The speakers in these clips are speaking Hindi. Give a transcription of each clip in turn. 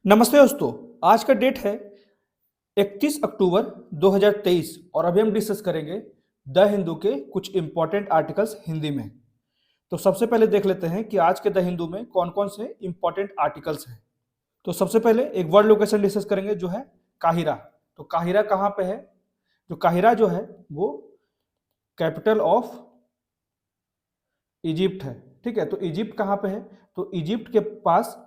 नमस्ते दोस्तों। आज का डेट है 31 अक्टूबर 2023 और अभी हम डिस्कस करेंगे द हिंदू के कुछ इंपॉर्टेंट आर्टिकल्स हिंदी में। तो सबसे पहले देख लेते हैं कि आज के द हिंदू में कौन कौन से इंपॉर्टेंट आर्टिकल्स हैं। तो सबसे पहले एक वर्ल्ड लोकेशन डिस्कस करेंगे जो है काहिरा। तो काहिरा कहाँ पे है? जो काहिरा जो है वो कैपिटल ऑफ इजिप्ट है। ठीक है, तो इजिप्ट कहाँ पे है? तो इजिप्ट के पास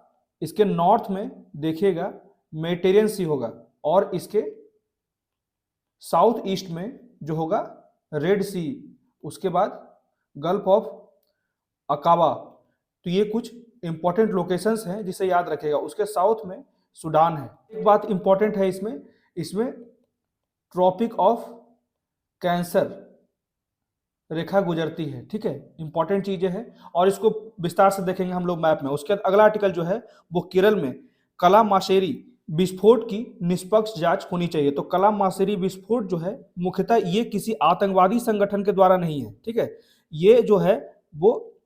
इसके नॉर्थ में देखिएगा मेडिटेरियन सी होगा और इसके साउथ ईस्ट में जो होगा रेड सी, उसके बाद गल्फ ऑफ अकाबा। तो ये कुछ इंपॉर्टेंट लोकेशंस हैं जिसे याद रखेगा। उसके साउथ में सूडान है। एक बात इंपॉर्टेंट है इसमें इसमें ट्रॉपिक ऑफ कैंसर रेखा गुजरती है। ठीक है, इंपॉर्टेंट चीजें हैं और इसको विस्तार से देखेंगे हम लोग मैप में। उसके बाद अगला आर्टिकल जो है वो केरल में कला मासेरी विस्फोट की निष्पक्ष जांच होनी चाहिए। तो कला मासेरी विस्फोट जो है मुख्यतः ये किसी आतंकवादी संगठन के द्वारा नहीं है। ठीक है, ये जो है वो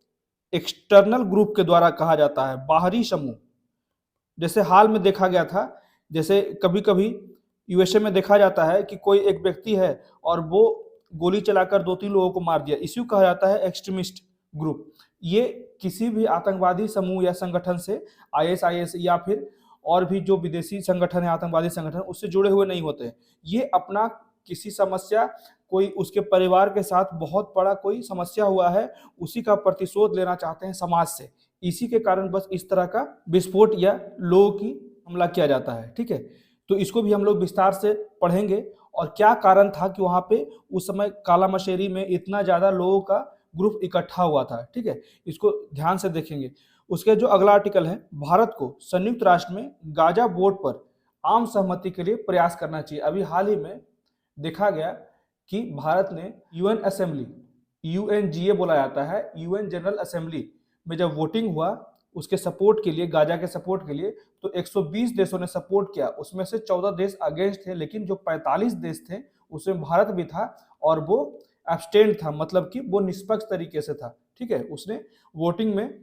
एक्सटर्नल ग्रुप के द्वारा कहा जाता है, बाहरी समूह। जैसे हाल में देखा गया था, जैसे कभी कभी यूएसए में देखा जाता है कि कोई एक व्यक्ति है और वो गोली चलाकर 2-3 लोगों को मार दिया, इसी को कहा जाता है एक्सट्रीमिस्ट ग्रुप। ये किसी भी आतंकवादी समूह या संगठन से आईएसआईएस या फिर और भी जो विदेशी संगठन है आतंकवादी संगठन उससे जुड़े हुए नहीं होते। ये अपना किसी समस्या, कोई उसके परिवार के साथ बहुत बड़ा कोई समस्या हुआ है, उसी का प्रतिशोध लेना चाहते हैं समाज से। इसी के कारण बस इस तरह का विस्फोट या लोगों की हमला किया जाता है। ठीक है, तो इसको भी हम लोग विस्तार से पढ़ेंगे और क्या कारण था कि वहां पे उस समय काला मशेरी में इतना ज्यादा लोगों का ग्रुप इकट्ठा हुआ था। ठीक है, इसको ध्यान से देखेंगे। उसके जो अगला आर्टिकल है, भारत को संयुक्त राष्ट्र में गाजा बोर्ड पर आम सहमति के लिए प्रयास करना चाहिए। अभी हाल ही में देखा गया कि भारत ने यूएन असेंबली, यूएनजीए बोला जाता है, यूएन जनरल असेंबली में जब वोटिंग हुआ उसके सपोर्ट के लिए, गाजा के सपोर्ट के लिए, तो 120 देशों ने सपोर्ट किया। उसमें से 14 देश अगेंस्ट थे, लेकिन जो 45 देश थे उसमें भारत भी था और वो एब्सटेंड था, मतलब कि वो निष्पक्ष तरीके से था। ठीक है, उसने वोटिंग में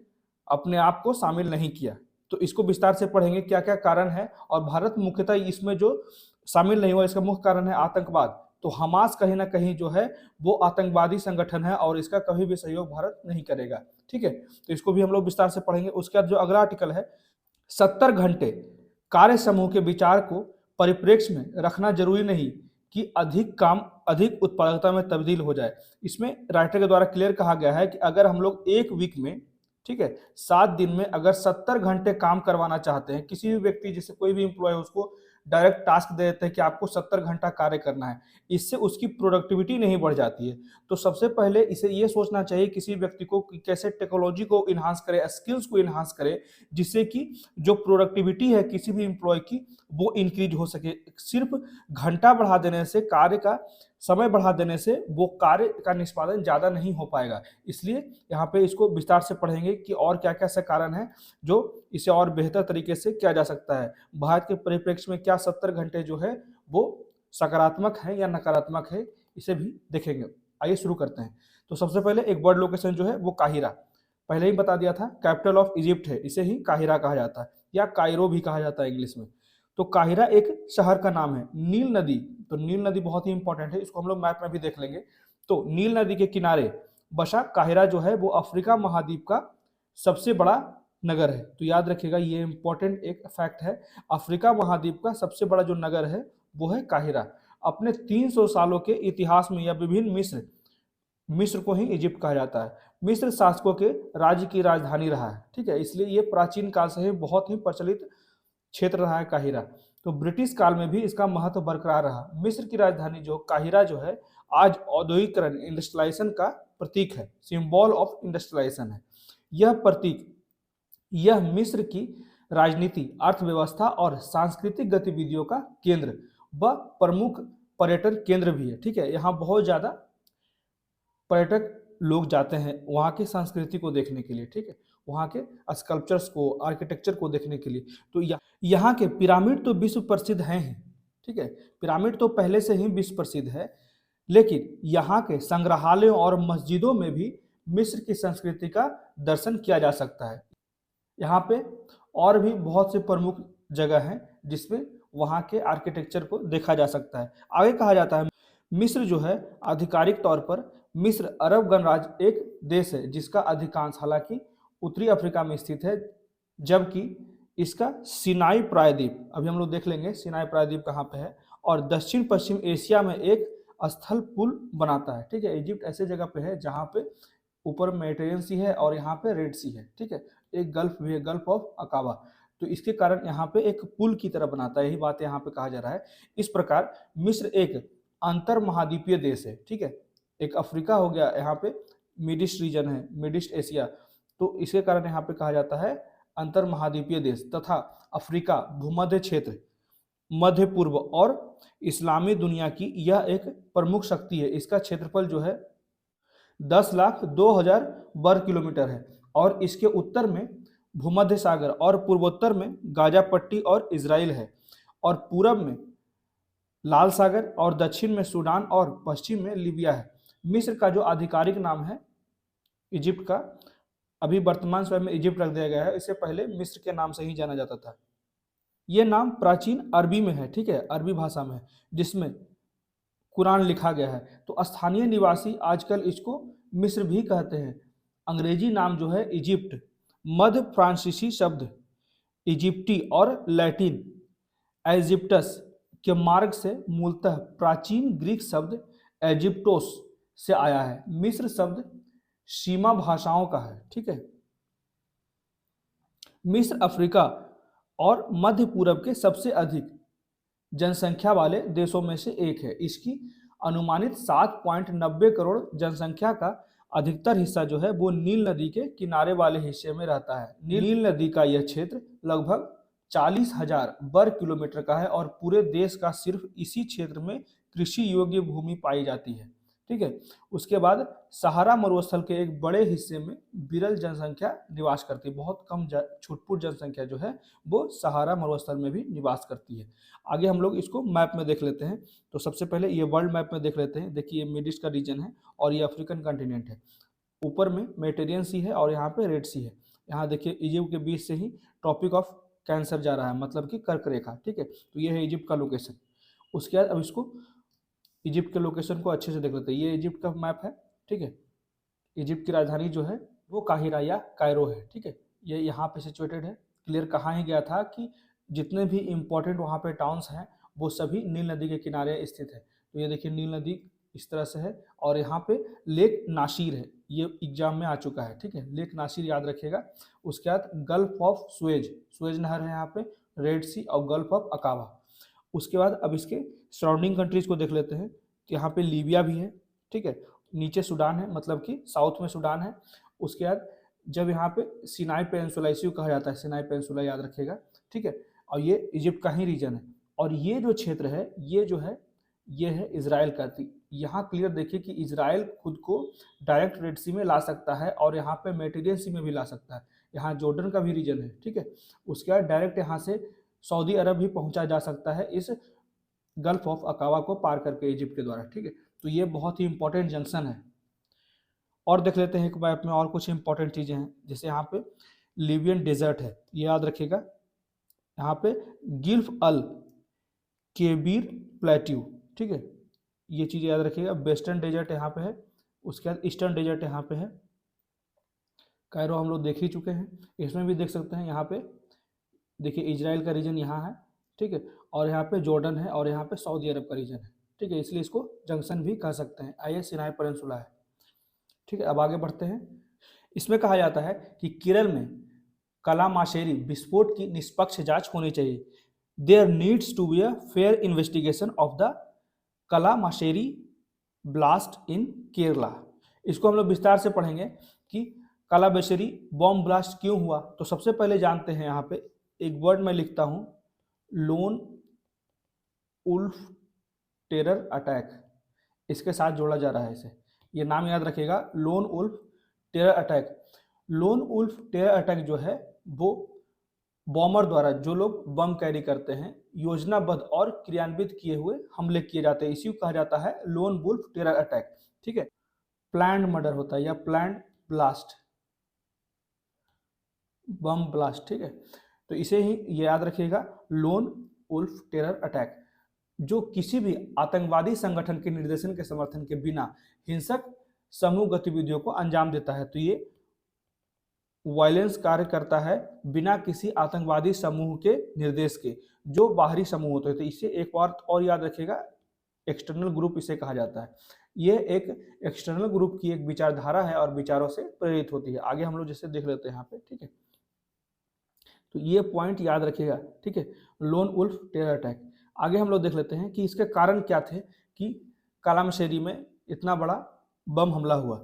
अपने आप को शामिल नहीं किया। तो इसको विस्तार से पढ़ेंगे क्या क्या कारण है। और भारत मुख्यतः इसमें जो शामिल नहीं हुआ इसका मुख्य कारण है आतंकवाद। तो हमास कहीं ना कहीं जो है वो आतंकवादी संगठन है और इसका कभी भी सहयोग भारत नहीं करेगा। ठीक है, तो इसको भी हम लोग विस्तार से पढ़ेंगे। उसके बाद जो अगला आर्टिकल है, 70 घंटे कार्य समूह के विचार को परिप्रेक्ष्य में रखना जरूरी नहीं कि अधिक काम अधिक उत्पादकता में तब्दील हो जाए। इसमें राइटर के द्वारा क्लियर कहा गया है कि अगर हम लोग एक वीक में, ठीक है, 7 दिन में अगर 70 घंटे काम करवाना चाहते हैं, किसी भी व्यक्ति जैसे कोई भी एम्प्लॉय है उसको डायरेक्ट टास्क दे देते हैं कि आपको 70 घंटा कार्य करना है, इससे उसकी प्रोडक्टिविटी नहीं बढ़ जाती है। तो सबसे पहले इसे ये सोचना चाहिए किसी व्यक्ति को कि कैसे टेक्नोलॉजी को इन्हांस करे, स्किल्स को इन्हांस करे, जिससे कि जो प्रोडक्टिविटी है किसी भी एम्प्लॉय की वो इंक्रीज हो सके। सिर्फ घंटा बढ़ा देने से, कार्य का समय बढ़ा देने से वो कार्य का निष्पादन ज़्यादा नहीं हो पाएगा। इसलिए यहाँ पे इसको विस्तार से पढ़ेंगे कि और क्या क्या ऐसे कारण हैं जो इसे और बेहतर तरीके से किया जा सकता है। भारत के परिप्रेक्ष्य में क्या 70 घंटे जो है वो सकारात्मक है या नकारात्मक है, इसे भी देखेंगे। आइए शुरू करते हैं। तो सबसे पहले एक वर्ल्ड लोकेशन जो है वो काहिरा, पहले ही बता दिया था, कैपिटल ऑफ इजिप्ट है, इसे ही काहिरा कहा जाता है या कायरो भी कहा जाता है इंग्लिश में। तो काहिरा एक शहर का नाम है। नील नदी, तो नील नदी बहुत ही इंपॉर्टेंट है, इसको हम लोग मैप में भी देख लेंगे। तो नील नदी के किनारे बसा काहिरा जो है वो अफ्रीका महाद्वीप का सबसे बड़ा नगर है। तो याद रखिएगा, ये इंपॉर्टेंट एक फैक्ट है। अफ्रीका महाद्वीप का सबसे बड़ा जो नगर है वो है काहिरा। अपने 300 सालों के इतिहास में यह विभिन्न मिस्र को ही इजिप्ट कहा जाता है, मिस्र शासकों के राज्य की राजधानी रहा है। ठीक है, इसलिए ये प्राचीन काल से ही बहुत ही प्रचलित क्षेत्र रहा है काहिरा। तो ब्रिटिश काल में भी इसका महत्व बरकरार रहा। मिस्र की राजधानी जो काहिरा जो है आज औद्योगिकरण, इंडस्ट्रियलाइजेशन का प्रतीक है, सिंबल ऑफ इंडस्ट्रियलाइजेशन है। यह प्रतीक, यह मिस्र की राजनीति, अर्थव्यवस्था और सांस्कृतिक गतिविधियों का केंद्र व प्रमुख पर्यटन केंद्र भी है। ठीक है, यहाँ बहुत ज्यादा पर्यटक लोग जाते हैं वहाँ की संस्कृति को देखने के लिए। ठीक है, वहाँ के स्कल्पचर्स को, आर्किटेक्चर को देखने के लिए। तो यहाँ के पिरामिड तो विश्व प्रसिद्ध हैं ही। ठीक है, पिरामिड तो पहले से ही विश्व प्रसिद्ध है, लेकिन यहाँ के संग्रहालयों और मस्जिदों में भी मिस्र की संस्कृति का दर्शन किया जा सकता है। यहाँ पे और भी बहुत से प्रमुख जगह है जिसमें वहाँ के आर्किटेक्चर को देखा जा सकता है। आगे कहा जाता है मिस्र जो है आधिकारिक तौर पर मिस्र अरब गणराज्य एक देश है जिसका अधिकांश हालांकि उत्तरी अफ्रीका में स्थित है, जबकि इसका सिनाई प्रायद्वीप, अभी हम लोग देख लेंगे सिनाई प्रायद्वीप कहाँ पे है, और दक्षिण पश्चिम एशिया में एक स्थल पुल बनाता है। ठीक है, इजिप्ट ऐसे जगह पे है जहाँ पे ऊपर मेडिटेरियन सी है और यहाँ पे रेड सी है। ठीक है, एक गल्फ भी है, गल्फ ऑफ अकाबा, तो इसके कारण यहाँ पे एक पुल की तरह बनाता है, यही बात यहाँ पे कहा जा रहा है। इस प्रकार मिस्र एक अंतर महाद्वीपीय देश है। ठीक है, एक अफ्रीका हो गया, यहाँ पे मिड ईस्ट रीजन है, मिड ईस्ट एशिया, तो इसके कारण यहाँ पे कहा जाता है अंतर महाद्वीपीय देश, तथा अफ्रीका, भूमध्य क्षेत्र, मध्य पूर्व और इस्लामी दुनिया की यह एक प्रमुख शक्ति है। इसका क्षेत्रफल जो है 10,02,000 वर्ग किलोमीटर है और इसके उत्तर में भूमध्य सागर और पूर्वोत्तर में गाजा पट्टी और इजराइल है और पूरब में लाल सागर और दक्षिण में सूडान और पश्चिम में लीबिया है। मिस्र का जो आधिकारिक नाम है इजिप्ट का, अभी वर्तमान समय में इजिप्ट रख दिया गया है, इससे पहले मिस्र के नाम से ही जाना जाता था। यह नाम प्राचीन अरबी में है, ठीक है, अरबी भाषा में, जिसमें कुरान लिखा गया है, तो स्थानीय निवासी आजकल इसको मिस्र भी कहते हैं। अंग्रेजी नाम जो है इजिप्ट मध्य फ्रांसीसी शब्द इजिप्टी और लैटिन एजिप्टस के मार्ग से मूलतः प्राचीन ग्रीक शब्द एजिप्टोस से आया है। मिस्र शब्द सीमा भाषाओं का है। ठीक है, मिस्र अफ्रीका और मध्य पूरब के सबसे अधिक जनसंख्या वाले देशों में से एक है। इसकी अनुमानित 7.90 करोड़ जनसंख्या का अधिकतर हिस्सा जो है वो नील नदी के किनारे वाले हिस्से में रहता है। नील नदी का यह क्षेत्र लगभग 40,000 वर्ग किलोमीटर का है और पूरे देश का सिर्फ इसी क्षेत्र में कृषि योग्य भूमि पाई जाती है। ठीक है, उसके बाद सहारा मरुस्थल के एक बड़े हिस्से में विरल जनसंख्या निवास करती है। बहुत कम छुटपुट जनसंख्या जो है वो सहारा मरुस्थल में भी निवास करती है। आगे हम लोग इसको मैप में देख लेते हैं। तो सबसे पहले ये वर्ल्ड मैप में देख लेते हैं। देखिए ये मिड ईस्ट का रीजन है और ये अफ्रीकन कंटिनेंट है। ऊपर में मेडिटेरियन सी है और यहाँ पे रेड सी है। यहाँ देखिए इजिप्ट के बीच से ही ट्रॉपिक ऑफ कैंसर जा रहा है, मतलब कि कर्क रेखा। ठीक है, तो ये है इजिप्ट का लोकेशन। उसके बाद अब इसको इजिप्ट के लोकेशन को अच्छे से देख लेते हैं। ये इजिप्ट का मैप है। ठीक है, इजिप्ट की राजधानी जो है वो काहिरा या कायरो है। ठीक है, ये यहाँ पे सिचुएटेड है। क्लियर कहाँ ही गया था कि जितने भी इंपॉर्टेंट वहाँ पे टाउन्स हैं वो सभी नील नदी के किनारे स्थित है। तो ये देखिए नील नदी इस तरह से है और यहाँ पे लेक नासिर है, ये एग्जाम में आ चुका है। ठीक है, लेक नासिर याद रखिएगा। उसके बाद गल्फ ऑफ सुएज, सुएज नहर है यहाँ पे, रेड सी और गल्फ ऑफ अकाबा। उसके बाद अब इसके सराउंडिंग कंट्रीज को देख लेते हैं। तो यहाँ पे लीबिया भी है। ठीक है, नीचे सूडान है, मतलब कि साउथ में सूडान है। उसके बाद जब यहाँ पे सिनाई पेनिनसुला, इसी को कहा जाता है सिनाई पेनिनसुला, याद रखिएगा। ठीक है, और ये इजिप्ट का ही रीजन है। और ये जो क्षेत्र है ये जो है ये है इजराइल का। यहाँ क्लियर देखिए कि इजराइल खुद को डायरेक्ट रेड सी में ला सकता है और यहाँ पे मेडिटेरियन सी में भी ला सकता है। यहाँ जॉर्डन का भी रीजन है। ठीक है, उसके बाद डायरेक्ट यहाँ से सऊदी अरब भी पहुंचा जा सकता है इस गल्फ ऑफ अकाबा को पार करके इजिप्ट के द्वारा। ठीक है, तो ये बहुत ही इंपॉर्टेंट जंक्शन है। और देख लेते हैं एक मैप में और कुछ इंपॉर्टेंट चीज़ें हैं, जैसे यहाँ पे लीबियन डेजर्ट है, ये याद रखिएगा। यहाँ पे गिल्फ अल केबीर प्लेट्यू। ठीक है, ये चीज़ याद रखिएगा। वेस्टर्न डेजर्ट यहाँ पे है, उसके बाद ईस्टर्न डेजर्ट यहाँ पे है। कायरो हम लोग देख ही चुके हैं, इसमें भी देख सकते हैं। यहाँ पे देखिए इजराइल का रीजन यहाँ है। ठीक है, और यहाँ पे जॉर्डन है और यहाँ पे सऊदी अरब का रीजन है। ठीक है, इसलिए इसको जंक्शन भी कह सकते हैं। आइए सिनाई पेनिनसुला है। ठीक है, अब आगे बढ़ते हैं। इसमें कहा जाता है कि केरल में कलामाशेरी विस्फोट की निष्पक्ष जांच होनी चाहिए। There needs to be a fair investigation of the Kalamassery blast in Kerala. इसको हम लोग विस्तार से पढ़ेंगे कि कलामाशेरी बॉम्ब ब्लास्ट क्यों हुआ। तो सबसे पहले जानते हैं, यहाँ पे एक वर्ड मैं लिखता हूं, लोन उल्फ टेरर अटैक, इसके साथ जोड़ा जा रहा है इसे, ये नाम याद रखिएगा, lone wolf terror attack. Lone wolf terror attack जो है वो बॉमर द्वारा, जो लोग बम कैरी करते हैं, योजनाबद्ध और क्रियान्वित किए हुए हमले किए जाते हैं, इसी को कहा जाता है लोन वुल्फ टेरर अटैक। ठीक है, प्लान्ड मर्डर होता है या प्लान्ड ब्लास्ट, बम ब्लास्ट। ठीक है, तो इसे ही ये याद रखिएगा, लोन वुल्फ टेरर अटैक, जो किसी भी आतंकवादी संगठन के निर्देशन के समर्थन के बिना हिंसक समूह गतिविधियों को अंजाम देता है। तो ये वायलेंस कार्य करता है बिना किसी आतंकवादी समूह के निर्देश के, जो बाहरी समूह होते हैं। तो इसे एक बार और याद रखिएगा, एक्सटर्नल ग्रुप इसे कहा जाता है। ये एक एक्सटर्नल ग्रुप की एक विचारधारा है और विचारों से प्रेरित होती है। आगे हम लोग जैसे देख लेते हैं यहाँ पे, ठीक है। तो ये पॉइंट याद रखिएगा, ठीक है, लोन वुल्फ टेरर अटैक। आगे हम लोग देख लेते हैं कि इसके कारण क्या थे कि कालामशेरी में इतना बड़ा बम हमला हुआ।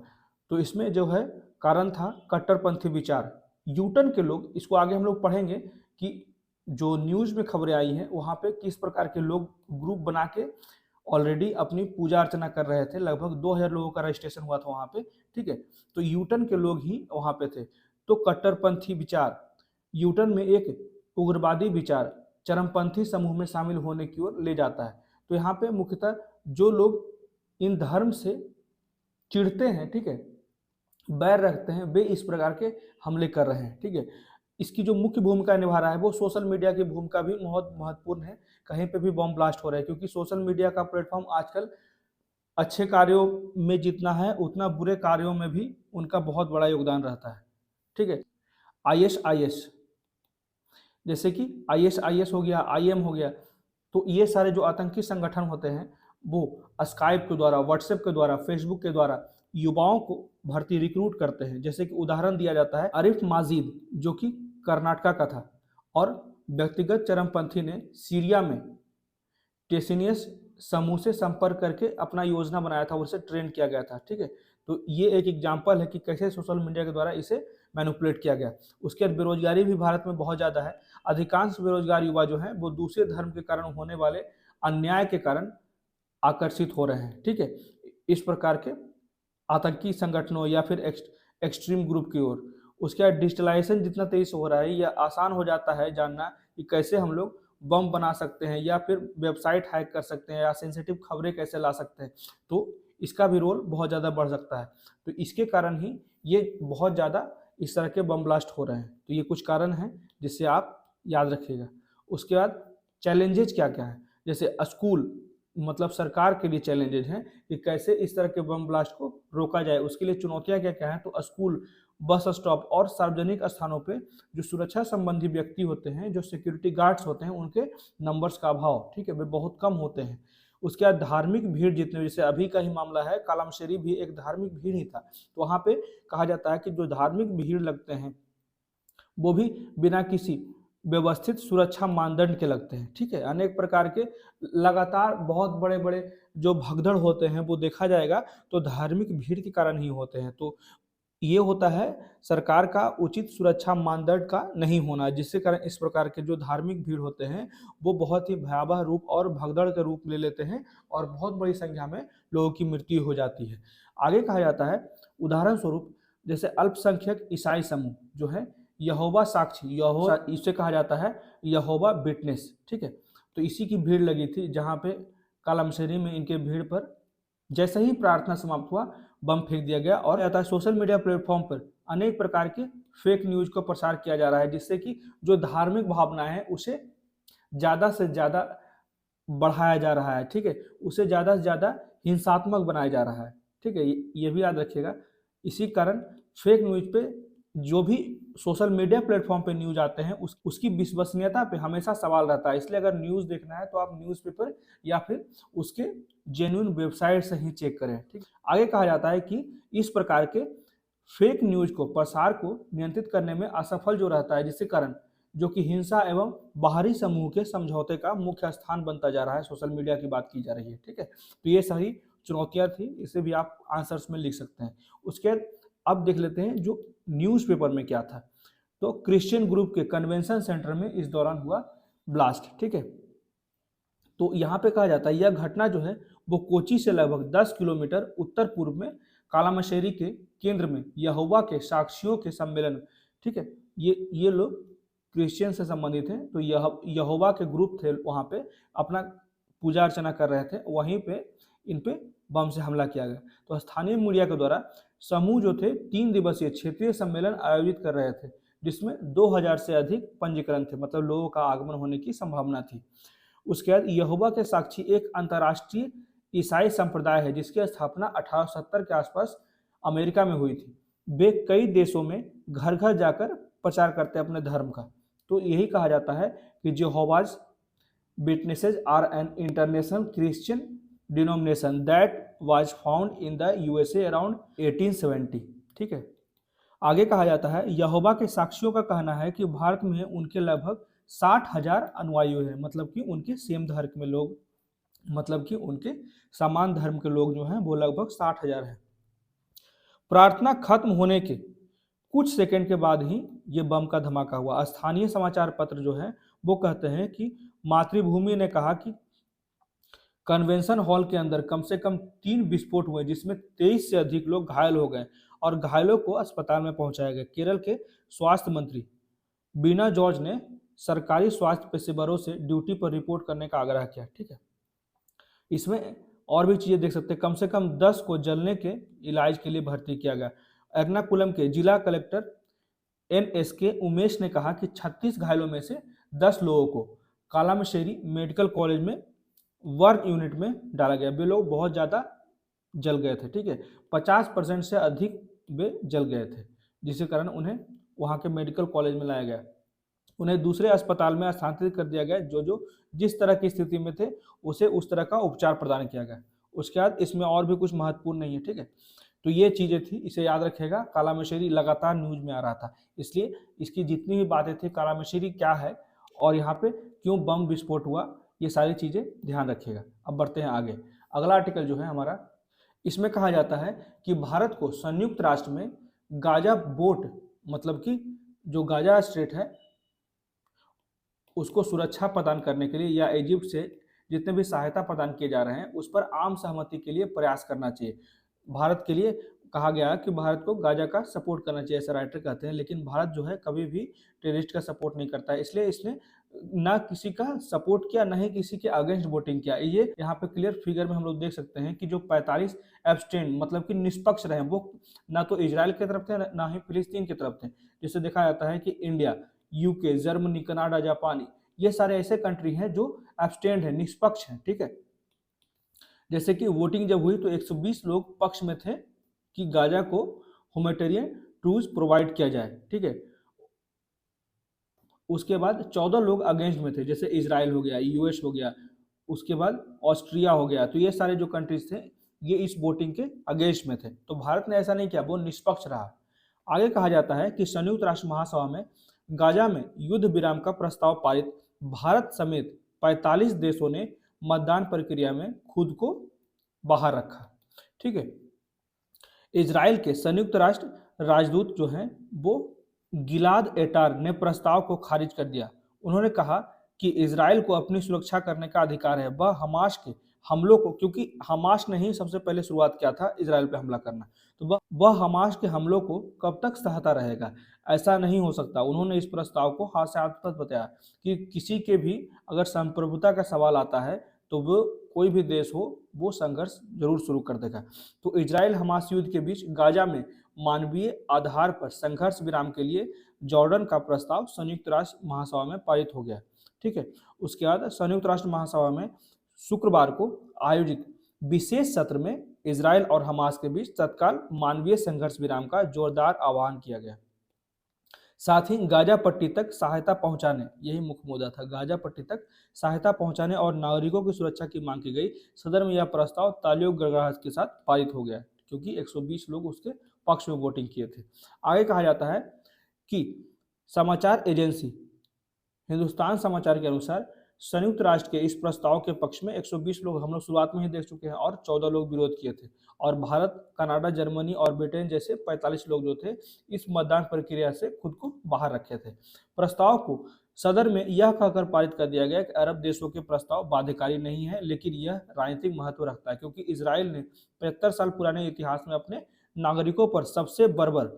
तो इसमें जो है कारण था कट्टरपंथी विचार, यूटर्न के लोग। इसको आगे हम लोग पढ़ेंगे कि जो न्यूज़ में खबरें आई हैं वहाँ पे किस प्रकार के लोग ग्रुप बना के ऑलरेडी अपनी पूजा अर्चना कर रहे थे। लगभग 2000 लोगों का रजिस्ट्रेशन हुआ था वहाँ पे, ठीक है। तो यूटर्न के लोग ही वहाँ पे थे। तो कट्टरपंथी विचार यूटर्न में एक उग्रवादी विचार चरमपंथी समूह में शामिल होने की ओर ले जाता है। तो यहाँ पे मुख्यतः जो लोग इन धर्म से चिढ़ते हैं, ठीक है, बैर रखते हैं, वे इस प्रकार के हमले कर रहे हैं, ठीक है। इसकी जो मुख्य भूमिका निभा रहा है वो सोशल मीडिया की भूमिका भी बहुत महत्वपूर्ण है। कहीं पे भी बम ब्लास्ट हो रहा है, क्योंकि सोशल मीडिया का प्लेटफॉर्म आजकल अच्छे कार्यों में जितना है उतना बुरे कार्यों में भी उनका बहुत बड़ा योगदान रहता है, ठीक है। ISIS, जैसे कि ISIS हो गया, IM हो गया, तो ये सारे जो आतंकी संगठन होते हैं वो स्काइप के द्वारा, व्हाट्सएप के द्वारा, फेसबुक के द्वारा युवाओं को भर्ती रिक्रूट करते हैं। जैसे कि उदाहरण दिया जाता है आरिफ माजिद, जो कि कर्नाटका का था, और व्यक्तिगत चरमपंथी ने सीरिया में टेसिनियस समूह से संपर्क करके अपना योजना बनाया था, उसे ट्रेन किया गया था, ठीक है। तो ये एक एग्जाम्पल है कि कैसे सोशल मीडिया के द्वारा इसे मैनिपुलेट किया गया। उसके बाद बेरोजगारी भी भारत में बहुत ज़्यादा है। अधिकांश बेरोजगार युवा जो हैं वो दूसरे धर्म के कारण होने वाले अन्याय के कारण आकर्षित हो रहे हैं, ठीक है, इस प्रकार के आतंकी संगठनों या फिर एक्सट्रीम ग्रुप की ओर। उसके बाद डिजिटलाइजेशन जितना तेजी से हो रहा है, यह आसान हो जाता है जानना कि कैसे हम लोग बम बना सकते हैं या फिर वेबसाइट हैक कर सकते हैं या सेंसिटिव खबरें कैसे ला सकते हैं। तो इसका भी रोल बहुत ज़्यादा बढ़ सकता है। तो इसके कारण ही ये बहुत ज़्यादा इस तरह के बम ब्लास्ट हो रहे हैं। तो ये कुछ कारण हैं जिससे आप याद रखिएगा। उसके बाद चैलेंजेज क्या क्या है, जैसे स्कूल, मतलब सरकार के लिए चैलेंजेज हैं कि कैसे इस तरह के बम ब्लास्ट को रोका जाए। उसके लिए चुनौतियां क्या क्या हैं, तो स्कूल, बस स्टॉप और सार्वजनिक स्थानों पे जो सुरक्षा संबंधी व्यक्ति होते हैं, जो सिक्योरिटी गार्ड्स होते हैं, उनके नंबर्स का अभाव, ठीक है, वे बहुत कम होते हैं। उसके बाद धार्मिक भीड़ जितने, जैसे अभी का ही मामला है, कालामशेरी भी एक धार्मिक भीड़ ही था। तो वहाँ पे कहा जाता है कि जो धार्मिक भीड़ लगते हैं वो भी बिना किसी व्यवस्थित सुरक्षा मानदंड के लगते हैं, ठीक है। अनेक प्रकार के लगातार बहुत बड़े बड़े जो भगदड़ होते हैं वो देखा जाएगा तो धार्मिक भीड़ के कारण ही होते हैं। तो ये होता है सरकार का उचित सुरक्षा मानदंड का नहीं होना, जिससे कारण इस प्रकार के जो धार्मिक भीड़ होते हैं वो बहुत ही भयावह रूप और भगदड़ के रूप ले लेते हैं और बहुत बड़ी संख्या में लोगों की मृत्यु हो जाती है। आगे कहा जाता है, उदाहरण स्वरूप जैसे अल्पसंख्यक ईसाई समूह जो है, यहोवा साक्षी, यहोवा इसे कहा जाता है यहोवा विटनेस, ठीक है। तो इसी की भीड़ लगी थी, जहाँ पे कालामशेरी में इनके भीड़ पर जैसे ही प्रार्थना समाप्त हुआ बम फेंक दिया गया। और आता है सोशल मीडिया प्लेटफॉर्म पर अनेक प्रकार के फेक न्यूज का प्रसार किया जा रहा है, जिससे कि जो धार्मिक भावना है उसे ज़्यादा से ज़्यादा बढ़ाया जा रहा है, ठीक है, उसे ज़्यादा से ज़्यादा हिंसात्मक बनाया जा रहा है, ठीक है। ये भी याद रखिएगा। इसी कारण फेक न्यूज पे, जो भी सोशल मीडिया प्लेटफॉर्म पे न्यूज आते हैं उसकी विश्वसनीयता पे हमेशा सवाल रहता है। इसलिए अगर न्यूज़ देखना है तो आप न्यूज़पेपर या फिर उसके जेन्युइन वेबसाइट से ही चेक करें, ठीक। आगे कहा जाता है कि इस प्रकार के फेक न्यूज को, प्रसार को नियंत्रित करने में असफल जो रहता है, जिसके कारण जो कि हिंसा एवं बाहरी समूह के समझौते का मुख्य स्थान बनता जा रहा है। सोशल मीडिया की बात की जा रही है, ठीक है। तो ये सही चुनौतियां थी, इसे भी आप आंसर्स में लिख सकते हैं। उसके बाद अब देख लेते हैं जो न्यूज़पेपर में क्या था। तो क्रिश्चियन ग्रुप के कन्वेंशन सेंटर में इस दौरान हुआ ब्लास्ट, ठीक है। तो यहाँ पे कहा जाता है यह घटना जो है वो कोची से लगभग 10 किलोमीटर उत्तर पूर्व में कालामशेरी के केंद्र में यहोवा के साक्षियों के सम्मेलन, ठीक है, ये लोग क्रिश्चियन से संबंधित हैं। तो यहोवा के ग्रुप थे, वहाँ पे अपना पूजा अर्चना कर रहे थे, वहीं पे इन पे बम से हमला किया गया। तो स्थानीय मीडिया के द्वारा समूह जो थे 3 दिवसीय क्षेत्रीय सम्मेलन आयोजित कर रहे थे, जिसमें 2000 से अधिक पंजीकरण थे, मतलब लोगों का आगमन होने की संभावना थी। उसके बाद यहोवा के साक्षी एक अंतर्राष्ट्रीय ईसाई संप्रदाय है जिसकी स्थापना 1870 के आसपास अमेरिका में हुई थी। वे कई देशों में घर घर जाकर प्रचार करते हैं अपने धर्म का। तो यही कहा जाता है कि Jehovah's Witnesses are an international Christian denomination that was found in the USA around 1870। ठीक है, आगे कहा जाता है यहोवा के साक्षियों का कहना है कि भारत में उनके लगभग 60,000 अनुयायी हैं, मतलब कि उनके सेम धर्म में लोग, मतलब कि उनके समान धर्म के लोग जो हैं वो लगभग 60,000 हैं। प्रार्थना खत्म होने के कुछ सेकंड के बाद ही ये बम का धमाका हुआ। स्थानीय समाचार पत्र जो है वो कहते हैं कि मातृभूमि ने कहा कि कन्वेंशन हॉल के अंदर कम से कम 3 विस्फोट हुए जिसमें 23 से अधिक लोग घायल हो गए और घायलों को अस्पताल में पहुंचाया गया। केरल के स्वास्थ्य मंत्री बीना जॉर्ज ने सरकारी स्वास्थ्य पेशेवरों से ड्यूटी पर रिपोर्ट करने का आग्रह किया। ठीक है, इसमें और भी चीजें देख सकते हैं। कम से कम 10 को जलने के इलाज के लिए भर्ती किया गया। एर्नाकुलम के जिला कलेक्टर NSK उमेश ने कहा कि 36 घायलों में से 10 लोगों को कालामशेरी मेडिकल कॉलेज में वर्क यूनिट में डाला गया। वे लोग बहुत ज़्यादा जल गए थे। ठीक है, 50% से अधिक वे जल गए थे, जिसके कारण उन्हें वहाँ के मेडिकल कॉलेज में लाया गया। उन्हें दूसरे अस्पताल में स्थानांतरित कर दिया गया जो जिस तरह की स्थिति में थे उसे उस तरह का उपचार प्रदान किया गया। उसके बाद इसमें और भी कुछ महत्वपूर्ण नहीं है। ठीक है, तो ये चीज़ें थी, इसे याद रखिएगा। कालामशेरी लगातार न्यूज में आ रहा था, इसलिए इसकी जितनी भी बातें थी, कालामशेरी क्या है और यहाँ पे क्यों बम विस्फोट हुआ, ये सारी चीज़ें ध्यान रखिएगा। अब बढ़ते हैं आगे। अगला आर्टिकल जो है हमारा, इसमें कहा जाता है कि भारत को संयुक्त राष्ट्र में गाजा बोट, मतलब कि जो गाजा स्ट्रेट है उसको सुरक्षा प्रदान करने के लिए या इजिप्ट से जितने भी सहायता प्रदान किए जा रहे हैं उस पर आम सहमति के लिए प्रयास करना चाहिए। भारत के लिए कहा गया कि भारत को गाजा का सपोर्ट करना चाहिए, ऐसा राइटर कहते हैं। लेकिन भारत जो है कभी भी टेररिस्ट का सपोर्ट नहीं करता है, इसलिए इसने ना किसी का सपोर्ट किया ना ही किसी के अगेंस्ट वोटिंग किया। ये यहाँ पे क्लियर फिगर में हम लोग देख सकते हैं कि जो 45 एब्सटेन, मतलब कि निष्पक्ष रहे, वो ना तो इजराइल की तरफ थे ना ही फिलिस्तीन की तरफ थे। जिससे देखा जाता है कि इंडिया, यूके, जर्मनी, कनाडा, जापानी, ये सारे ऐसे कंट्री हैं जो एब्सटेंड है, निष्पक्ष हैं। ठीक है, जैसे कि वोटिंग जब हुई तो 120 लोग पक्ष में थे कि गाजा को ह्यूमैनिटेरियन टूल्स प्रोवाइड किया जाए। ठीक है, उसके बाद 14 लोग अगेंस्ट में थे, जैसे इजराइल हो गया, यूएस हो गया, उसके बाद ऑस्ट्रिया हो गया। तो ये सारे जो कंट्रीज थे ये इस वोटिंग के अगेंस्ट में थे। तो भारत ने ऐसा नहीं किया, वो निष्पक्ष रहा। आगे कहा जाता है कि संयुक्त राष्ट्र महासभा में गाजा में युद्ध विराम का प्रस्ताव पारित। भारत समेत 45 देशों ने मतदान प्रक्रिया में खुद को बाहर रखा। ठीक है, इजराइल के संयुक्त राष्ट्र राजदूत जो हैं वो गिलाद एटार ने प्रस्ताव को खारिज कर दिया। उन्होंने कहा कि इजराइल को अपनी सुरक्षा करने का अधिकार है, वह हमास के हमलों को, क्योंकि हमास ने ही सबसे पहले शुरुआत किया था इजराइल पे हमला करना, तो वह हमास के हमलों को कब तक सहता रहेगा, ऐसा नहीं हो सकता। उन्होंने इस प्रस्ताव को हास्यास्पद बताया कि किसी के भी अगर संप्रभुता का सवाल आता है तो वो कोई भी देश हो वो संघर्ष जरूर शुरू कर देगा। तो इजराइल हमास युद्ध के बीच गाजा में मानवीय आधार पर संघर्ष विराम के लिए जॉर्डन का प्रस्ताव संयुक्त राष्ट्र महासभा में पारित हो गया। ठीक है, उसके बाद संयुक्त राष्ट्र महासभा में शुक्रवार को आयोजित विशेष सत्र में इजराइल और हमास के बीच तत्काल मानवीय संघर्ष विराम का जोरदार आह्वान किया गया। साथ ही गाजा पट्टी तक सहायता पहुंचाने, यही मुख्य मुद्दा था, गाजा पट्टी तक सहायता पहुंचाने और नागरिकों की सुरक्षा की मांग की गई। सदन में यह प्रस्ताव तालियों गड़गड़ाहट के साथ पारित हो गया क्योंकि 120 लोग उसके पक्ष में वोटिंग किए थे। आगे कहा जाता है कि समाचार एजेंसी हिंदुस्तान समाचार के अनुसार संयुक्त राष्ट्र के इस प्रस्ताव के पक्ष में 120 लोग हम लोग शुरुआत में ही देख चुके हैं और 14 लोग विरोध किए थे, और भारत, कनाडा, जर्मनी और ब्रिटेन जैसे 45 लोग जो थे इस मतदान प्रक्रिया से खुद को बाहर रखे थे। प्रस्ताव को सदन में यह कहकर पारित कर दिया गया कि अरब देशों के प्रस्ताव बाध्यकारी नहीं है, लेकिन यह राजनीतिक महत्व रखता है क्योंकि इजराइल ने 75 साल पुराने इतिहास में अपने नागरिकों पर सबसे बर्बर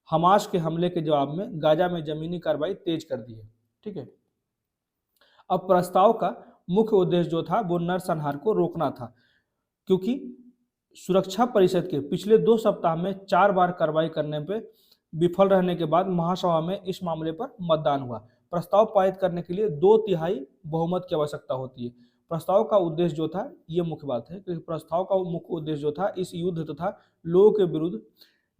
हमास के हमले के जवाब में गाजा में जमीनी कार्रवाई तेज कर दी है। ठीक है, अब प्रस्ताव का मुख्य उद्देश्य जो था वो नरसंहार को रोकना था, क्योंकि सुरक्षा परिषद के पिछले 2 सप्ताह में 4 बार कार्रवाई करने पे विफल रहने के बाद महासभा में इस मामले पर मतदान हुआ। प्रस्ताव पारित करने के लिए 2/3 बहुमत की आवश्यकता होती है। प्रस्ताव का उद्देश्य जो था, ये मुख्य बात है कि प्रस्ताव का मुख्य उद्देश्य जो था, इस युद्ध तथा लोगों के विरुद्ध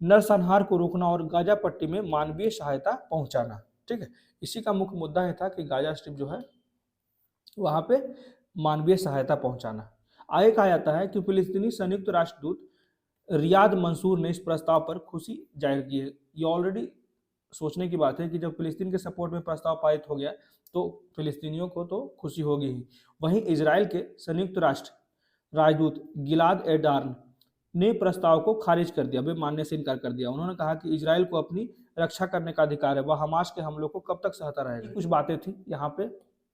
नरसंहार को रोकना और गाजा पट्टी में मानवीय सहायता पहुंचाना। ठीक है, इसी का मुख्य मुद्दा है था कि गाजा स्ट्रिप जो है वहां पे मानवीय सहायता पहुंचाना। आगे कहा जाता है कि फिलिस्तीनी संयुक्त राष्ट्रदूत रियाद मंसूर ने इस प्रस्ताव पर खुशी जाहिर की है। ये ऑलरेडी सोचने की बात है कि जब फिलिस्तीन के सपोर्ट में प्रस्ताव पारित हो गया तो फिलिस्तीनियों को तो खुशी होगी ही। वहीं इजराइल के संयुक्त राष्ट्र राजदूत गिलाद एडार्न ने प्रस्ताव को खारिज कर दिया, वे मानने से इनकार कर दिया। उन्होंने कहा कि इजराइल को अपनी रक्षा करने का अधिकार है, वह हमास के हमलों को कब तक सहता रहेगा। कुछ बातें थी यहाँ पे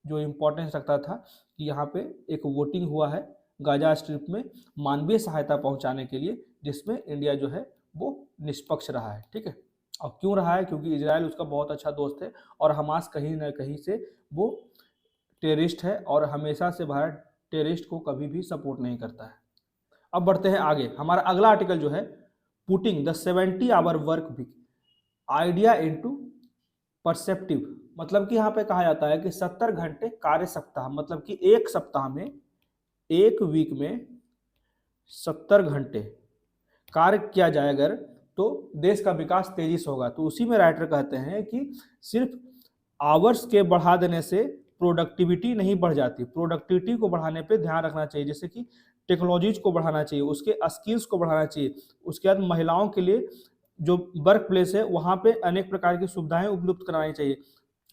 जो इम्पोर्टेंस रखता था कि यहाँ पे एक वोटिंग हुआ है गाजा स्ट्रिप में मानवीय सहायता पहुंचाने के लिए, जिसमें इंडिया जो है वो निष्पक्ष रहा है। ठीक है, और क्यों रहा है? क्योंकि इजराइल उसका बहुत अच्छा दोस्त है और हमास कहीं ना कहीं से वो टेररिस्ट है और हमेशा से भारत टेररिस्ट को कभी भी सपोर्ट नहीं करता है। अब बढ़ते हैं आगे। हमारा अगला आर्टिकल जो है, putting the 70 hour work week idea into perceptive, मतलब कि यहाँ पे कहा जाता है कि 70 घंटे कार्य सप्ताह, मतलब कि एक सप्ताह में, एक वीक में 70 घंटे कार्य किया जाए अगर, तो देश का विकास तेजी से होगा। तो उसी में राइटर कहते हैं कि सिर्फ आवर्स के बढ़ा देने से प्रोडक्टिविटी नहीं बढ़ जाती, प्रोडक्टिविटी को बढ़ाने पे ध्यान रखना चाहिए, जैसे कि टेक्नोलॉजीज को बढ़ाना चाहिए, उसके स्किल्स को बढ़ाना चाहिए। उसके बाद महिलाओं के लिए जो वर्क प्लेस है वहाँ पे अनेक प्रकार की सुविधाएं उपलब्ध करानी चाहिए।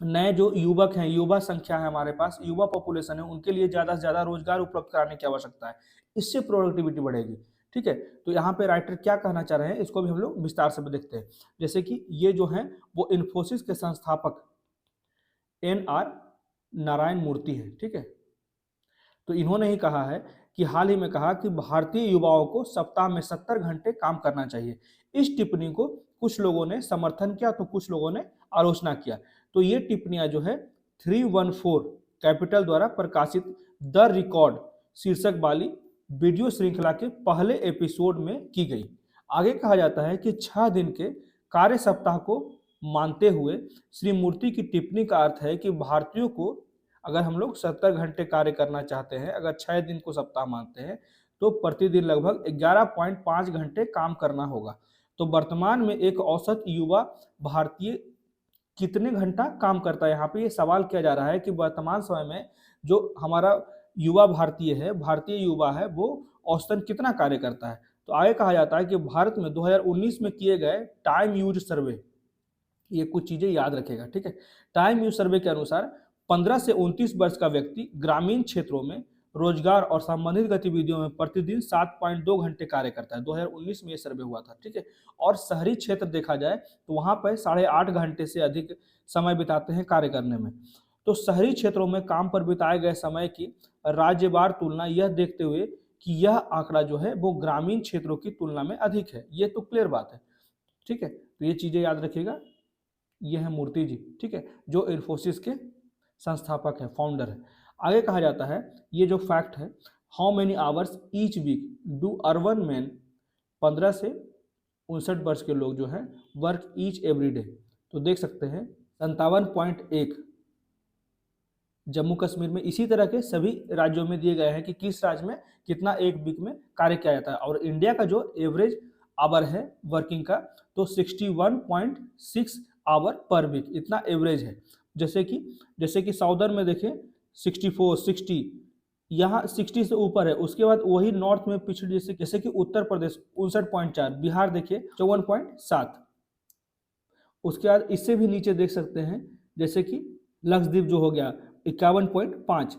नए जो युवक हैं, युवा संख्या है हमारे पास, युवा पॉपुलेशन है, उनके लिए ज़्यादा से ज़्यादा रोजगार उपलब्ध कराने की आवश्यकता है, इससे प्रोडक्टिविटी बढ़ेगी। ठीक है, तो यहाँ पे राइटर क्या कहना चाह रहे हैं इसको भी हम लोग विस्तार से देखते हैं। जैसे कि ये जो हैं वो इन्फोसिस के संस्थापक NR नारायण मूर्ति है। ठीक है, तो इन्होंने ही कहा है कि हाल ही में कहा कि भारतीय युवाओं को सप्ताह में 70 घंटे काम करना चाहिए। इस टिप्पणी को कुछ लोगों ने समर्थन किया तो कुछ लोगों ने आलोचना किया। तो ये टिप्पणियां जो है 314 कैपिटल द्वारा प्रकाशित द रिकॉर्ड शीर्षक वाली वीडियो श्रृंखला के पहले एपिसोड में की गई। आगे कहा जाता है कि 6 दिन के कार्य सप्ताह को मानते हुए श्री मूर्ति की टिप्पणी का अर्थ है कि भारतीयों को अगर हम लोग 70 घंटे कार्य करना चाहते हैं, अगर 6 दिन को सप्ताह मानते हैं, तो प्रतिदिन लगभग 11.5 घंटे काम करना होगा। तो वर्तमान में एक औसत युवा भारतीय कितने घंटा काम करता है? यहाँ पे ये सवाल किया जा रहा है कि वर्तमान समय में जो हमारा युवा भारतीय है, भारतीय युवा है, वो औसतन कितना कार्य करता है। तो आगे कहा जाता है कि भारत में 2019 में किए गए टाइम यूज सर्वे, ये कुछ चीजें याद रखेगा। ठीक है, टाइम यूज सर्वे के अनुसार 15 से 29 वर्ष का व्यक्ति ग्रामीण क्षेत्रों में रोजगार और संबंधित गतिविधियों में प्रतिदिन 7.2 घंटे कार्य करता है। 2019 में ये सर्वे हुआ था। ठीक है, और शहरी क्षेत्र देखा जाए तो वहां पर 8.5 घंटे से अधिक समय बिताते हैं कार्य करने में। तो शहरी क्षेत्रों में काम पर बिताए गए समय की राज्यवार तुलना यह देखते हुए कि यह आंकड़ा जो है वो ग्रामीण क्षेत्रों की तुलना में अधिक है, ये तो क्लियर बात है। ठीक है, तो ये चीजें याद रखिएगा। ये है मूर्ति जी, ठीक है, जो इन्फोसिस के संस्थापक है, फाउंडर है। आगे कहा जाता है, ये जो फैक्ट है, how many hours each week do urban man, 15 से 59 वर्ष के लोग जो हैं वर्क ईच एवरी डे। तो देख सकते हैं 57.1 जम्मू कश्मीर में, इसी तरह के सभी राज्यों में दिए गए हैं कि किस राज्य में कितना एक वीक में कार्य किया जाता है। और इंडिया का जो एवरेज आवर है वर्किंग का, तो 61.6 आवर पर वीक, इतना एवरेज है। जैसे कि साउदर्न में देखें 64, 60, यहाँ 60 से ऊपर है। उसके बाद वही नॉर्थ में पिछड़े जैसे कि उत्तर प्रदेश 59.4, बिहार देखिए 54.7। उसके बाद इससे भी नीचे देख सकते हैं जैसे कि लक्षद्वीप जो हो गया 51.5।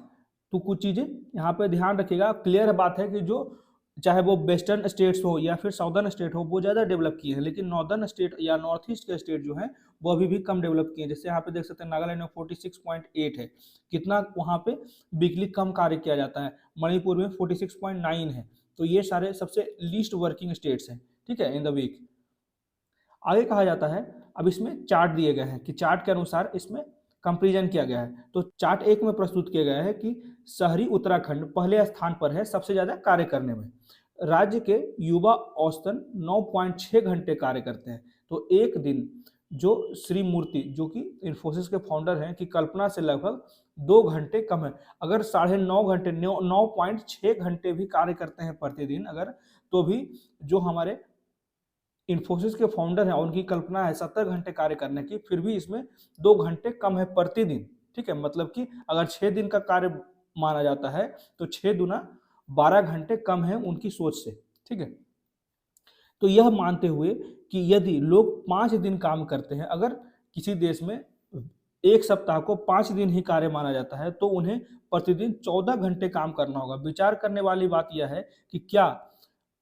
तो कुछ चीज़ें यहाँ पे ध्यान रखिएगा। क्लियर बात है कि जो चाहे वो वेस्टर्न स्टेट्स हो या फिर साउदर्न स्टेट हो, वो ज़्यादा डेवलप किए हैं, लेकिन नॉर्दर्न स्टेट या नॉर्थ ईस्ट के स्टेट जो हैं वो अभी भी कम डेवलप किए हैं। जैसे यहाँ पे देख सकते हैं नागालैंड में 46.8 है, कितना वहाँ पे वीकली कम कार्य किया जाता है। मणिपुर में 46.9 है। तो ये सारे सबसे लीस्ट वर्किंग स्टेट्स हैं, ठीक है, इन द वीक। आगे कहा जाता है, अब इसमें चार्ट दिए गए हैं कि चार्ट के अनुसार इसमें कंपेरिजन किया गया है। तो चार्ट 1 में प्रस्तुत किया गया है कि शहरी उत्तराखंड पहले स्थान पर है सबसे ज़्यादा कार्य करने में। राज्य के युवा औसतन 9.6 घंटे कार्य करते हैं। तो एक दिन जो श्री मूर्ति जो कि इन्फोसिस के फाउंडर हैं की कल्पना से लगभग 2 घंटे कम है। अगर 9.5 घंटे 9.6 घंटे भी कार्य करते हैं प्रतिदिन अगर, तो भी जो हमारे इन्फोसिस के फाउंडर हैं उनकी कल्पना है 70 घंटे कार्य करने की, फिर भी इसमें 2 घंटे कम है प्रतिदिन। ठीक है, मतलब कि अगर 6 दिन का कार्य माना जाता है तो 6 दूना 12 घंटे कम है उनकी सोच से। ठीक है, तो यह मानते हुए कि यदि लोग 5 दिन काम करते हैं, अगर किसी देश में एक सप्ताह को 5 दिन ही कार्य माना जाता है तो उन्हें प्रतिदिन 14 घंटे काम करना होगा। विचार करने वाली बात यह है कि क्या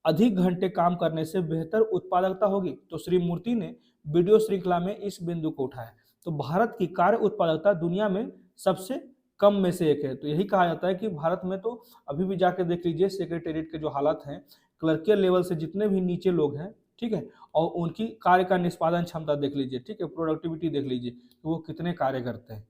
अधिक घंटे काम करने से बेहतर उत्पादकता होगी? तो श्री मूर्ति ने वीडियो श्रृंखला में इस बिंदु को उठाया। तो भारत की कार्य उत्पादकता दुनिया में सबसे कम में से एक है। तो यही कहा जाता है कि भारत में तो अभी भी जाके देख लीजिए सेक्रेटेरिएट के जो हालात हैं, क्लर्कियल लेवल से जितने भी नीचे लोग हैं, ठीक है, और उनकी कार्य का निष्पादन क्षमता देख लीजिए, ठीक है, प्रोडक्टिविटी देख लीजिए कि वो कितने कार्य करते हैं।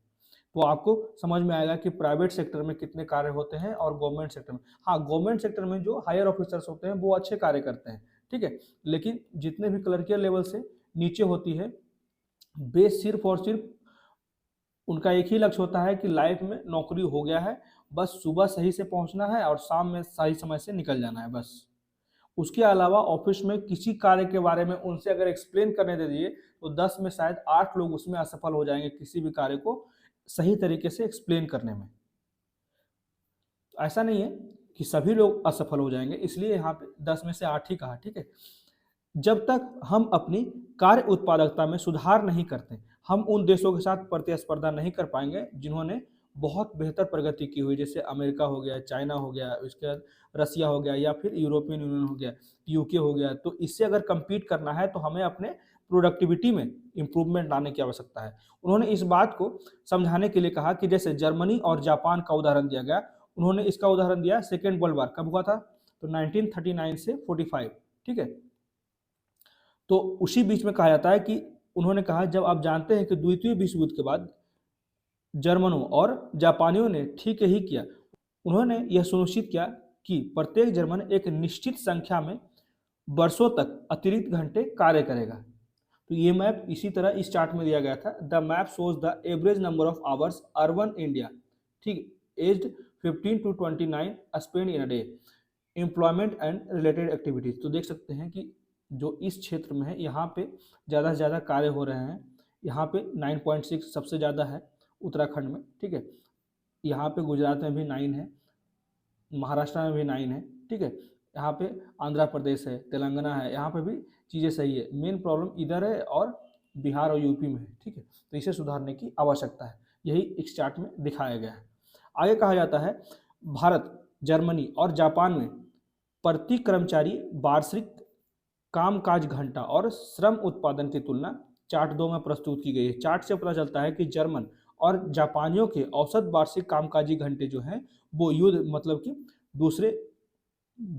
तो आपको समझ में आएगा कि प्राइवेट सेक्टर में कितने कार्य होते हैं और गवर्नमेंट सेक्टर में। हाँ, गवर्नमेंट सेक्टर में जो हायर ऑफिसर्स होते हैं वो अच्छे कार्य करते हैं, ठीक है, लेकिन जितने भी क्लर्कियल लेवल से नीचे होती है, बेस सिर्फ और सिर्फ उनका एक ही लक्ष्य होता है कि लाइफ में नौकरी हो गया है, बस सुबह सही से पहुंचना है और शाम में सही समय से निकल जाना है बस। उसके अलावा ऑफिस में किसी कार्य के बारे में उनसे अगर एक्सप्लेन करने दे दिए तो 10 में शायद 8 लोग उसमें असफल हो जाएंगे किसी भी कार्य को सही तरीके से एक्सप्लेन करने में। ऐसा नहीं है कि सभी लोग असफल हो जाएंगे, इसलिए यहाँ पे 10 में से 8 ही कहा, ठीक है। जब तक हम अपनी कार्य उत्पादकता में सुधार नहीं करते, हम उन देशों के साथ प्रतिस्पर्धा नहीं कर पाएंगे जिन्होंने बहुत बेहतर प्रगति की हुई, जैसे अमेरिका हो गया, चाइना हो गया, उसके बाद रसिया हो गया, या फिर यूरोपियन यूनियन हो गया, यूके हो गया। तो इससे अगर compete करना है तो हमें अपने प्रोडक्टिविटी में इंप्रूवमेंट लाने की आवश्यकता है। उन्होंने इस बात को समझाने के लिए कहा कि जैसे जर्मनी और जापान का उदाहरण दिया गया, उन्होंने इसका उदाहरण दिया सेकेंड वर्ल्ड वार कब हुआ था, तो 1939 से 45, ठीक है। तो उसी बीच में कहा जाता है कि उन्होंने कहा जब आप जानते हैं कि द्वितीय विश्व युद्ध के बाद जर्मनों और जापानियों ने ठीक ही किया, उन्होंने यह सुनिश्चित किया कि प्रत्येक जर्मन एक निश्चित संख्या में वर्षों तक अतिरिक्त घंटे कार्य करेगा। तो ये मैप इसी तरह इस चार्ट में दिया गया था। The map shows the average number of hours urban India, ठीक, aged 15 to 29 spend in a day, employment and related activities. तो देख सकते हैं कि जो इस क्षेत्र में है यहाँ पे ज़्यादा से ज़्यादा कार्य हो रहे हैं। यहाँ पे 9.6 सबसे ज़्यादा है उत्तराखंड में, ठीक है। यहाँ पे गुजरात में भी 9 है, महाराष्ट्र में भी 9 है, ठीक है। यहाँ पे आंध्र प्रदेश है, तेलंगाना है, यहाँ पे भी चीज़ें सही है। मेन प्रॉब्लम इधर है और बिहार और यूपी में है, ठीक है। तो इसे सुधारने की आवश्यकता है, यही इस चार्ट में दिखाया गया है। आगे कहा जाता है भारत, जर्मनी और जापान में प्रति कर्मचारी वार्षिक कामकाज घंटा और श्रम उत्पादन की तुलना चार्ट 2 में प्रस्तुत की गई है। चार्ट से पता चलता है कि जर्मन और जापानियों के औसत वार्षिक कामकाजी घंटे जो हैं वो युद्ध मतलब कि दूसरे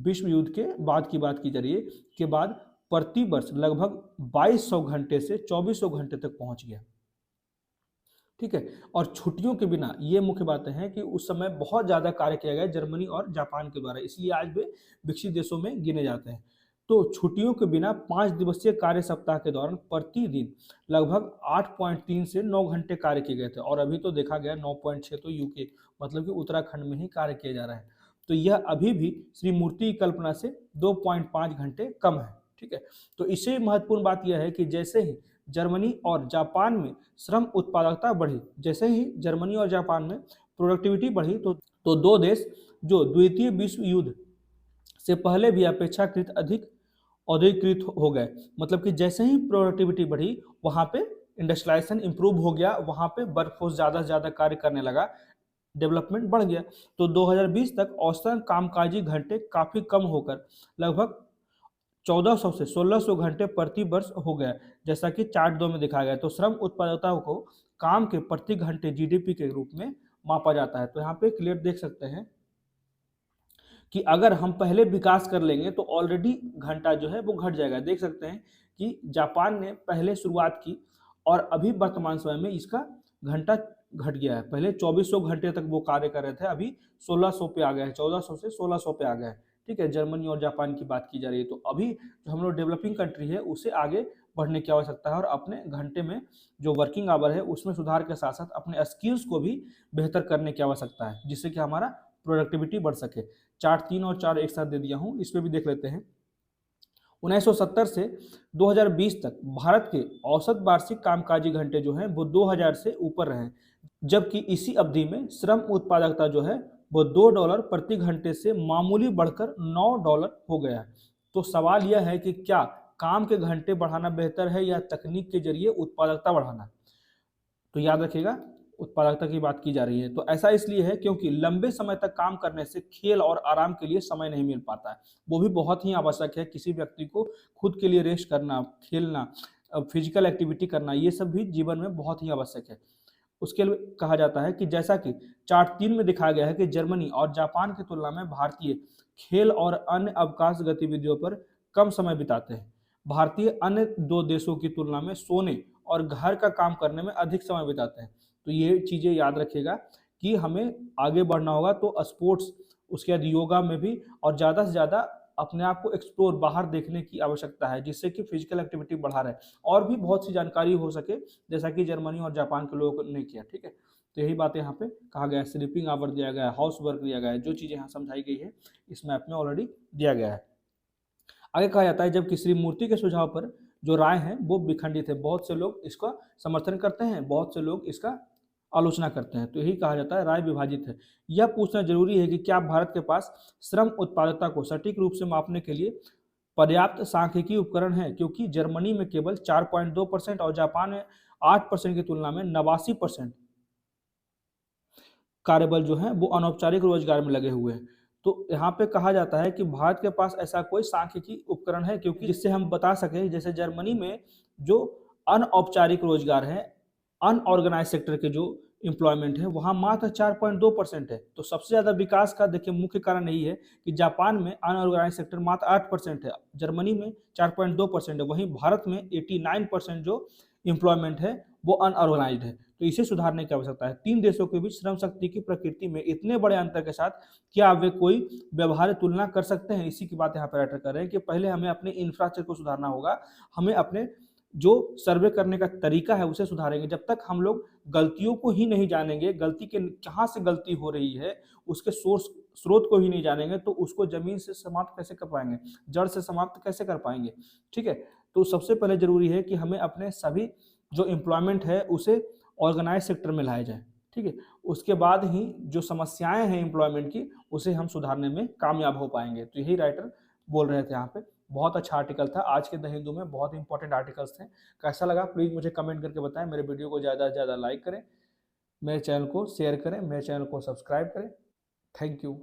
विश्व युद्ध के बाद की बात की जा रही है के बाद प्रति वर्ष लगभग 2200 घंटे से 2400 घंटे तक पहुंच गया, ठीक है। और छुट्टियों के बिना, ये मुख्य बातें हैं कि उस समय बहुत ज़्यादा कार्य किया गया जर्मनी और जापान के द्वारा, इसलिए आज वे विकसित देशों में गिने जाते हैं। तो छुट्टियों के बिना 5 दिवसीय कार्य सप्ताह के दौरान प्रतिदिन लगभग 8.3 से 9 घंटे कार्य किए गए थे, और अभी तो देखा गया 9.6 तो यूके मतलब कि उत्तराखंड में ही कार्य किया जा रहा है। तो यह अभी भी श्री मूर्ति की कल्पना से 2.5 घंटे कम है, ठीक है। तो इससे महत्वपूर्ण बात यह है कि जैसे ही जर्मनी और जापान में श्रम उत्पादकता बढ़ी, जैसे ही जर्मनी और जापान में प्रोडक्टिविटी बढ़ी, तो दो देश जो द्वितीय विश्व युद्ध से पहले भी अपेक्षाकृत अधिक औद्योगिकृत हो गए। मतलब कि जैसे ही प्रोडक्टिविटी बढ़ी वहाँ पे इंडस्ट्रियलाइजेशन इंप्रूव हो गया, वहाँ पे वर्कफोर्स ज़्यादा से ज़्यादा कार्य करने लगा, डेवलपमेंट बढ़ गया। तो 2020 तक औसतन कामकाजी घंटे काफ़ी कम होकर लगभग 1400 से 1600 घंटे प्रति वर्ष हो गया, जैसा कि चार्ट 2 में दिखाया गया। तो श्रम उत्पादकता को काम के प्रति घंटे जीडीपी के रूप में मापा जाता है। तो यहाँ पे क्लियर देख सकते हैं कि अगर हम पहले विकास कर लेंगे तो ऑलरेडी घंटा जो है वो घट जाएगा। देख सकते हैं कि जापान ने पहले शुरुआत की और अभी वर्तमान समय में इसका घंटा घट गया है। पहले 2400 घंटे तक वो कार्य कर रहे थे, अभी 1600 पे आ गया है, 1400 से 1600 पे आ गया है, ठीक है। जर्मनी और जापान की बात की जा रही है। तो अभी जो हम लोग डेवलपिंग कंट्री है उसे आगे पढ़ने की आवश्यकता है और अपने घंटे में जो वर्किंग आवर है उसमें सुधार के साथ साथ अपने स्किल्स को भी बेहतर करने की आवश्यकता है, जिससे कि हमारा प्रोडक्टिविटी बढ़ सके। चार्ट 3 और 4 एक साथ दे दिया हूँ, इस पे भी देख लेते हैं। 1970 से 2020 तक भारत के औसत वार्षिक कामकाजी घंटे जो हैं वो 2000 से ऊपर रहे, जबकि इसी अवधि में श्रम उत्पादकता जो है वो $2 प्रति घंटे से मामूली बढ़कर $9 हो गया है। तो सवाल यह है कि क्या काम के घंटे बढ़ाना बेहतर है या तकनीक के जरिए उत्पादकता बढ़ाना? तो याद रखिएगा, उत्पादकता की बात की जा रही है। तो ऐसा इसलिए है क्योंकि लंबे समय तक काम करने से खेल और आराम के लिए समय नहीं मिल पाता है। वो भी बहुत ही आवश्यक है, किसी व्यक्ति को खुद के लिए रेस्ट करना, खेलना, फिजिकल एक्टिविटी करना, ये सब भी जीवन में बहुत ही आवश्यक है। उसके लिए कहा जाता है कि जैसा कि चार्ट 3 में दिखाया गया है कि जर्मनी और जापान की तुलना में भारतीय खेल और अन्य अवकाश गतिविधियों पर कम समय बिताते हैं। भारतीय अन्य दो देशों की तुलना में सोने और घर का काम करने में अधिक समय बिताते हैं। तो ये चीज़ें याद रखिएगा कि हमें आगे बढ़ना होगा, तो स्पोर्ट्स, उसके बाद योगा में भी और ज़्यादा से ज़्यादा अपने आप को एक्सप्लोर, बाहर देखने की आवश्यकता है, जिससे कि फिजिकल एक्टिविटी बढ़ा रहे और भी बहुत सी जानकारी हो सके, जैसा कि जर्मनी और जापान के लोगों ने किया। ठीक है, तो यही बात यहाँ पे कहा गया है। स्लीपिंग आवर दिया गया है, हाउस वर्क दिया गया है, जो चीज़ें यहाँ समझाई गई है इस मैप में ऑलरेडी दिया गया है। आगे कहा जाता है जबकि श्री मूर्ति के सुझाव पर जो राय है वो विखंडित है। बहुत से लोग इसका समर्थन करते हैं, बहुत से लोग इसका आलोचना करते हैं। तो यही कहा जाता है, राय विभाजित है। यह पूछना जरूरी है कि क्या भारत के पास श्रम उत्पादकता को सटीक रूप से मापने के लिए पर्याप्त सांख्यिकीय उपकरण है, क्योंकि जर्मनी में केवल 4.2% और जापान में 8% की तुलना में 89% कार्यबल जो है वो अनौपचारिक रोजगार में लगे हुए हैं। तो यहाँ पे कहा जाता है कि भारत के पास ऐसा कोई सांख्यिकी उपकरण है क्योंकि जिससे हम बता सकें, जैसे जर्मनी में जो अनौपचारिक रोजगार है, अनऑर्गेनाइज सेक्टर के जो एम्प्लॉयमेंट है, वहाँ मात्र 4.2% है। तो सबसे ज़्यादा विकास का देखिए मुख्य कारण यही है कि जापान में अनऑर्गेनाइज सेक्टर मात्र 8% है, जर्मनी में 4.2% है, वहीं भारत में 89% जो एम्प्लॉयमेंट है वो अनऑर्गेनाइज्ड है। तो इसे सुधारने की आवश्यकता है। तीन देशों के बीच श्रम शक्ति की प्रकृति में इतने बड़े अंतर के साथ क्या वे कोई व्यवहार्य तुलना कर सकते हैं? इसी की बात यहाँ पर राइटर कर रहे हैं कि पहले हमें अपने इंफ्रास्ट्रक्चर को सुधारना होगा, हमें अपने जो सर्वे करने का तरीका है उसे सुधारेंगे। जब तक हम लोग गलतियों को ही नहीं जानेंगे, गलती के कहाँ से गलती हो रही है, उसके स्रोत को ही नहीं जानेंगे, तो उसको जमीन से समाप्त कैसे कर पाएंगे, जड़ से समाप्त कैसे कर पाएंगे? ठीक है, तो सबसे पहले जरूरी है कि हमें अपने सभी जो एम्प्लॉयमेंट है उसे ऑर्गेनाइज सेक्टर में लाया जाए। ठीक है, उसके बाद ही जो समस्याएं हैं एम्प्लॉयमेंट की उसे हम सुधारने में कामयाब हो पाएंगे। तो यही राइटर बोल रहे थे यहाँ पे। बहुत अच्छा आर्टिकल था आज के द हिंदू में, बहुत इंपॉर्टेंट आर्टिकल्स थे। कैसा लगा प्लीज़ मुझे कमेंट करके बताएं। मेरे वीडियो को ज़्यादा से ज़्यादा लाइक करें, मेरे चैनल को शेयर करें, मेरे चैनल को सब्सक्राइब करें। Thank you.